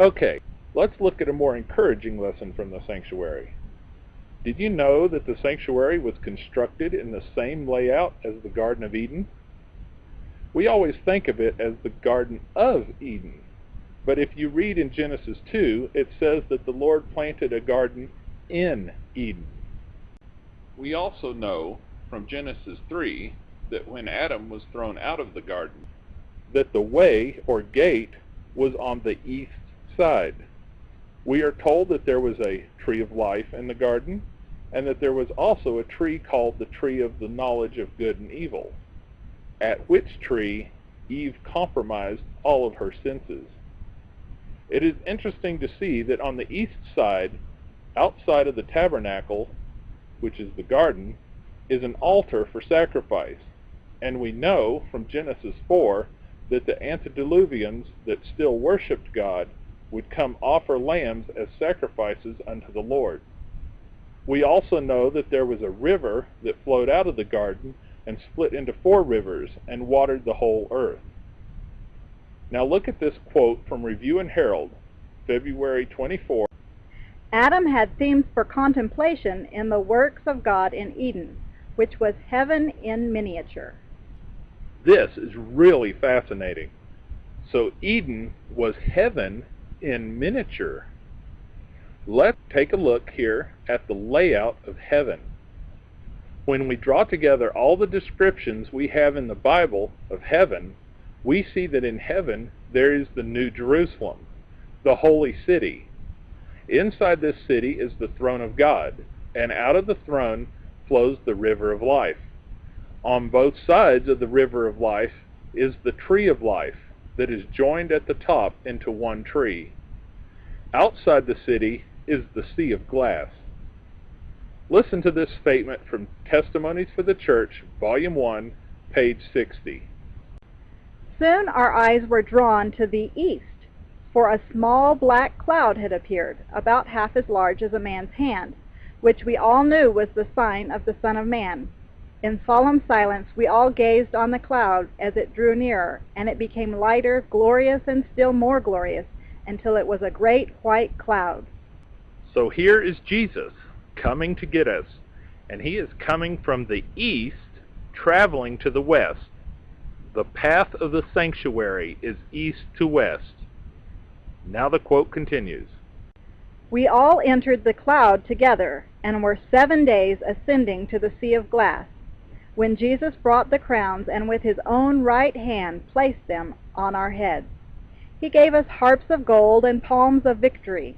Okay, let's look at a more encouraging lesson from the sanctuary. Did you know that the sanctuary was constructed in the same layout as the Garden of Eden? We always think of it as the Garden of Eden, but if you read in Genesis 2, it says that the Lord planted a garden in Eden. We also know from Genesis 3 that when Adam was thrown out of the garden, that the way or gate was on the east side. We are told that there was a tree of life in the garden, and that there was also a tree called the tree of the knowledge of good and evil, at which tree Eve compromised all of her senses. It is interesting to see that on the east side, outside of the tabernacle, which is the garden, is an altar for sacrifice, and we know from Genesis 4 that the antediluvians that still worshipped God would come offer lambs as sacrifices unto the Lord. We also know that there was a river that flowed out of the garden and split into 4 rivers and watered the whole earth. Now look at this quote from Review and Herald, February 24. Adam had themes for contemplation in the works of God in Eden, which was heaven in miniature. This is really fascinating. So Eden was heaven in miniature. Let's take a look here at the layout of heaven. When we draw together all the descriptions we have in the Bible of heaven, we see that in heaven there is the New Jerusalem, the holy city. Inside this city is the throne of God, and out of the throne flows the river of life. On both sides of the river of life is the tree of life that is joined at the top into one tree. Outside the city is the sea of glass. Listen to this statement from Testimonies for the Church, Volume 1, page 60. Soon our eyes were drawn to the east, for a small black cloud had appeared, about half as large as a man's hand, which we all knew was the sign of the Son of Man. In solemn silence we all gazed on the cloud as it drew nearer, and it became lighter, glorious, and still more glorious, until it was a great white cloud. So here is Jesus coming to get us, and he is coming from the east, traveling to the west. The path of the sanctuary is east to west. Now the quote continues. We all entered the cloud together, and were 7 days ascending to the sea of glass, when Jesus brought the crowns, and with his own right hand placed them on our heads. He gave us harps of gold and palms of victory.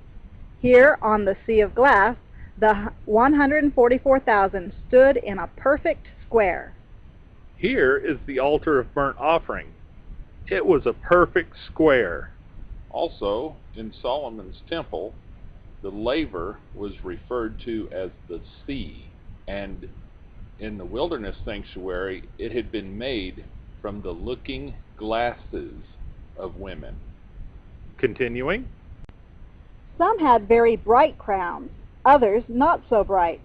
Here on the sea of glass, the 144,000 stood in a perfect square. Here is the altar of burnt offering. It was a perfect square. Also, in Solomon's temple, the laver was referred to as the sea, and in the wilderness sanctuary, it had been made from the looking glasses of women. Continuing. Some had very bright crowns, others not so bright.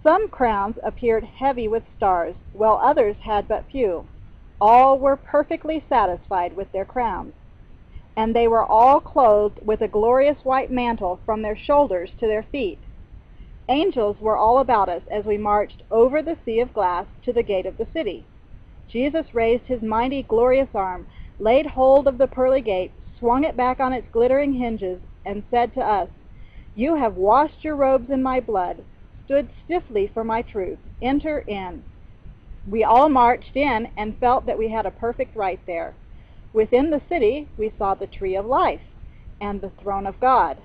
Some crowns appeared heavy with stars, while others had but few. All were perfectly satisfied with their crowns. And they were all clothed with a glorious white mantle from their shoulders to their feet. Angels were all about us as we marched over the sea of glass to the gate of the city. Jesus raised his mighty, glorious arm, laid hold of the pearly gate, swung it back on its glittering hinges, and said to us, "You have washed your robes in my blood, stood stiffly for my truth. Enter in." We all marched in and felt that we had a perfect right there. Within the city we saw the tree of life and the throne of God.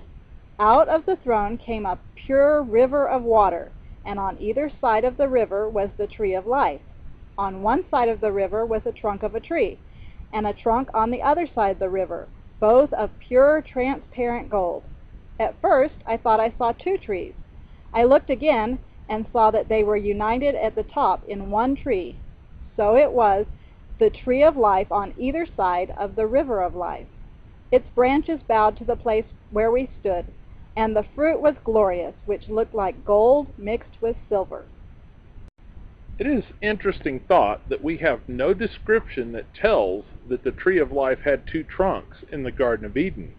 Out of the throne came a pure river of water, and on either side of the river was the tree of life. On one side of the river was a trunk of a tree, and a trunk on the other side of the river, both of pure transparent gold. At first I thought I saw 2 trees. I looked again and saw that they were united at the top in one tree. So it was the tree of life on either side of the river of life. Its branches bowed to the place where we stood, and the fruit was glorious, which looked like gold mixed with silver. It is interesting thought that we have no description that tells that the tree of life had 2 trunks in the Garden of Eden.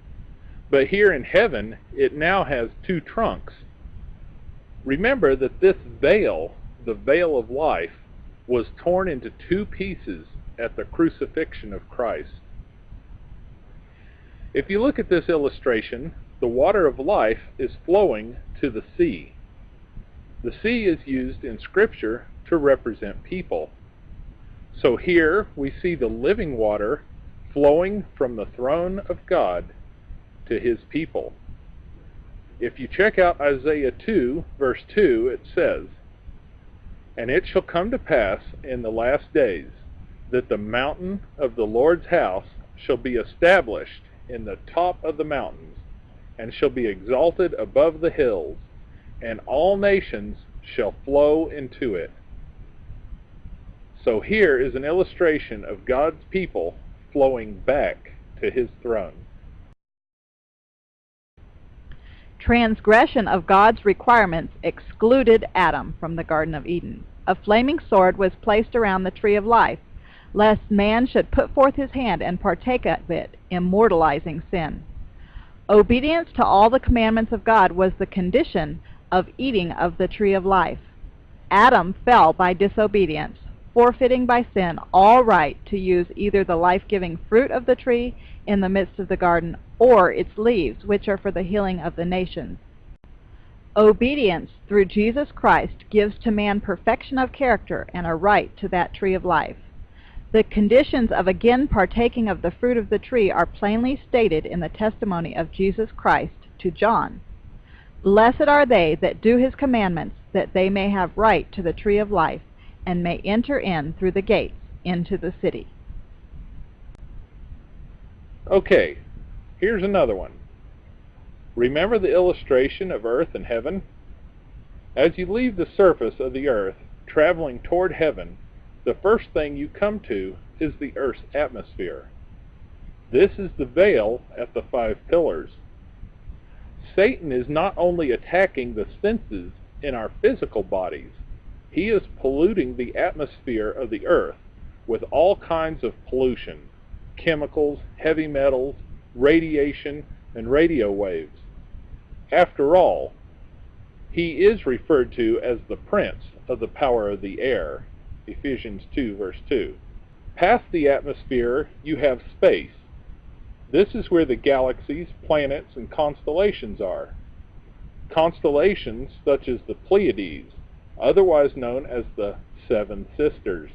But here in heaven, it now has two trunks. Remember that this veil, the veil of life, was torn into two pieces at the crucifixion of Christ. If you look at this illustration, the water of life is flowing to the sea. The sea is used in Scripture to represent people. So here we see the living water flowing from the throne of God to his people. If you check out Isaiah 2, verse 2, it says, "And it shall come to pass in the last days that the mountain of the Lord's house shall be established in the top of the mountains, and shall be exalted above the hills, and all nations shall flow into it." So here is an illustration of God's people flowing back to his throne. Transgression of God's requirements excluded Adam from the Garden of Eden. A flaming sword was placed around the tree of life, lest man should put forth his hand and partake of it, immortalizing sin. Obedience to all the commandments of God was the condition of eating of the tree of life. Adam fell by disobedience, forfeiting by sin all right to use either the life-giving fruit of the tree in the midst of the garden or its leaves, which are for the healing of the nations. Obedience through Jesus Christ gives to man perfection of character and a right to that tree of life. The conditions of again partaking of the fruit of the tree are plainly stated in the testimony of Jesus Christ to John. "Blessed are they that do his commandments, that they may have right to the tree of life, and may enter in through the gates into the city." Okay, here's another one. Remember the illustration of earth and heaven? As you leave the surface of the earth, traveling toward heaven, the first thing you come to is the earth's atmosphere. This is the veil at the 5 pillars. Satan is not only attacking the senses in our physical bodies, he is polluting the atmosphere of the earth with all kinds of pollution, chemicals, heavy metals, radiation, and radio waves. After all, he is referred to as the prince of the power of the air, Ephesians 2, verse 2. Past the atmosphere, you have space. This is where the galaxies, planets, and constellations are. Constellations such as the Pleiades, otherwise known as the 7 Sisters.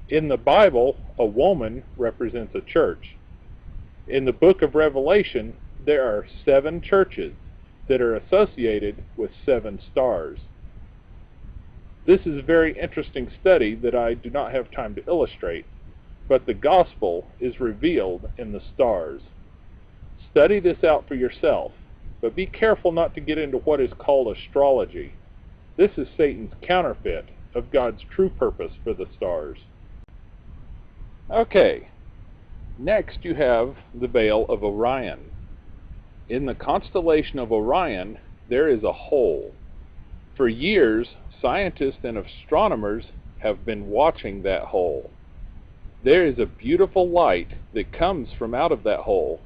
In the Bible, a woman represents a church. In the book of Revelation, there are 7 churches that are associated with 7 stars. This is a very interesting study that I do not have time to illustrate, but the gospel is revealed in the stars. Study this out for yourself, but be careful not to get into what is called astrology. This is Satan's counterfeit of God's true purpose for the stars. Okay, next you have the veil of Orion. In the constellation of Orion, there is a hole. For years, scientists and astronomers have been watching that hole. There is a beautiful light that comes from out of that hole,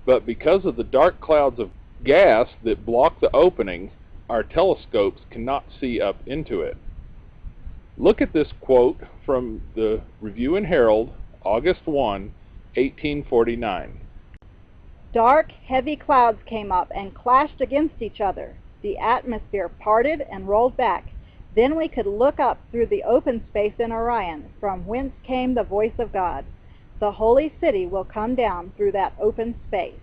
but because of the dark clouds of gas that block the opening, our telescopes cannot see up into it. Look at this quote from the Review and Herald, August 1, 1849. "Dark, heavy clouds came up and clashed against each other. The atmosphere parted and rolled back. Then we could look up through the open space in Orion, from whence came the voice of God. The holy city will come down through that open space."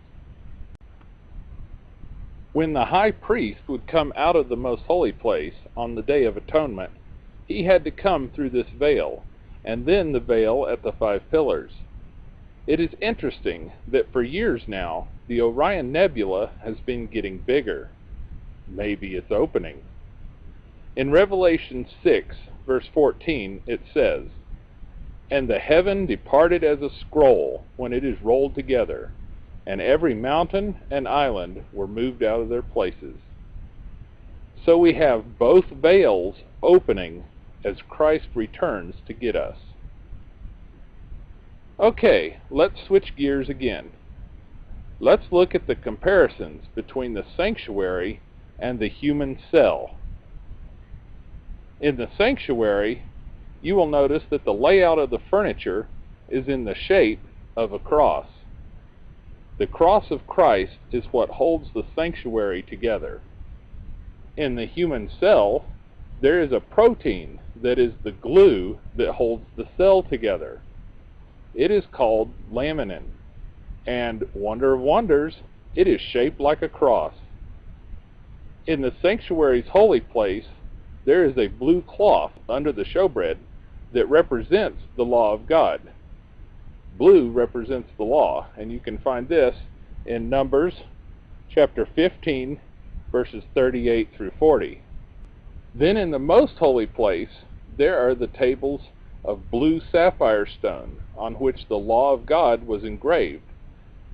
When the high priest would come out of the most holy place on the Day of Atonement, he had to come through this veil, and then the veil at the 5 pillars. It is interesting that for years now, the Orion Nebula has been getting bigger. Maybe it's opening. In Revelation 6, verse 14, it says, "And the heaven departed as a scroll when it is rolled together, and every mountain and island were moved out of their places." So we have both veils opening as Christ returns to get us. Okay, let's switch gears again. Let's look at the comparisons between the sanctuary and the human cell. In the sanctuary, you will notice that the layout of the furniture is in the shape of a cross. The cross of Christ is what holds the sanctuary together. In the human cell, there is a protein that is the glue that holds the cell together. It is called laminin, and wonder of wonders, it is shaped like a cross. In the sanctuary's holy place, there is a blue cloth under the showbread that represents the law of God. Blue represents the law, and you can find this in Numbers chapter 15, verses 38 through 40. Then in the most holy place, there are the tables of blue sapphire stone on which the law of God was engraved,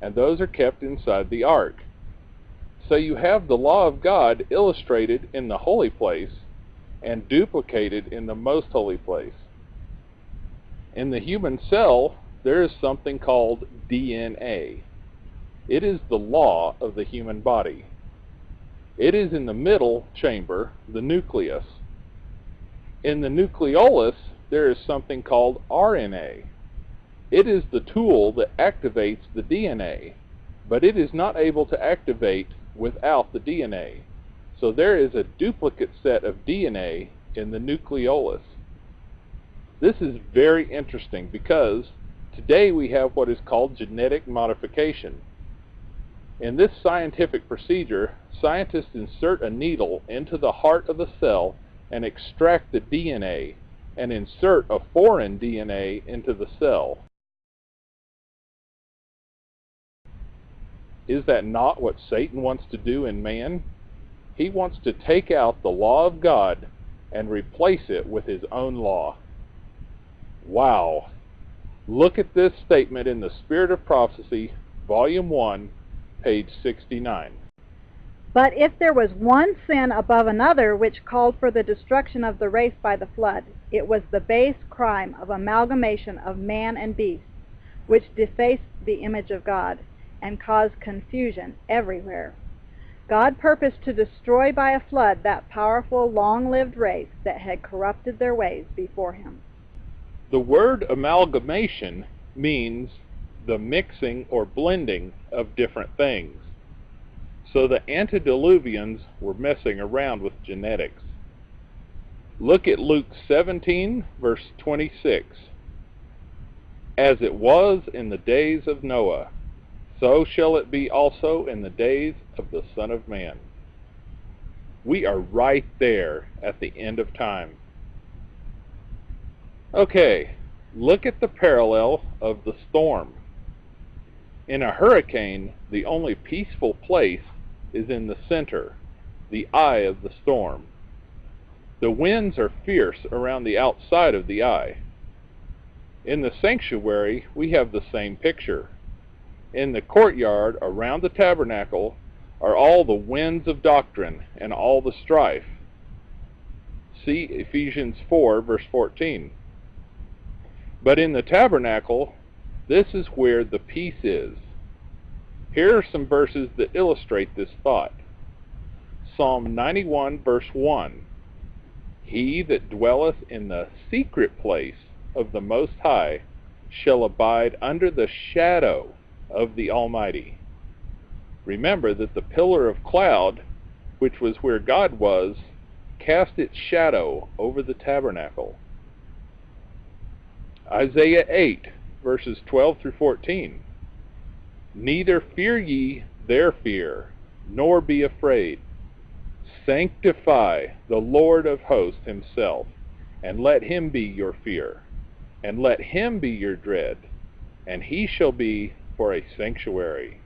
and those are kept inside the ark. So you have the law of God illustrated in the holy place and duplicated in the most holy place. In the human cell, there is something called DNA. It is the law of the human body. It is in the middle chamber, the nucleus. In the nucleolus, there is something called RNA. It is the tool that activates the DNA, but it is not able to activate without the DNA. So there is a duplicate set of DNA in the nucleolus. This is very interesting because today we have what is called genetic modification. In this scientific procedure, scientists insert a needle into the heart of the cell and extract the DNA and insert a foreign DNA into the cell. Is that not what Satan wants to do in man? He wants to take out the law of God and replace it with his own law. Wow! Look at this statement in the Spirit of Prophecy, Volume 1, page 69. But if there was one sin above another which called for the destruction of the race by the flood, it was the base crime of amalgamation of man and beast, which defaced the image of God and caused confusion everywhere. God purposed to destroy by a flood that powerful, long-lived race that had corrupted their ways before him. The word amalgamation means the mixing or blending of different things. So the antediluvians were messing around with genetics. Look at Luke 17, verse 26. As it was in the days of Noah, so shall it be also in the days of the Son of Man. We are right there at the end of time. Okay, look at the parallel of the storm. In a hurricane, the only peaceful place is in the center, the eye of the storm. The winds are fierce around the outside of the eye. In the sanctuary, we have the same picture. In the courtyard around the tabernacle are all the winds of doctrine and all the strife. See Ephesians 4, verse 14. But in the tabernacle, this is where the peace is. Here are some verses that illustrate this thought. Psalm 91, verse 1. He that dwelleth in the secret place of the Most High shall abide under the shadow of the Almighty. Remember that the pillar of cloud, which was where God was, cast its shadow over the tabernacle. Isaiah 8, verses 12 through 14. Neither fear ye their fear, nor be afraid. Sanctify the Lord of hosts himself, and let him be your fear, and let him be your dread, and he shall be for a sanctuary.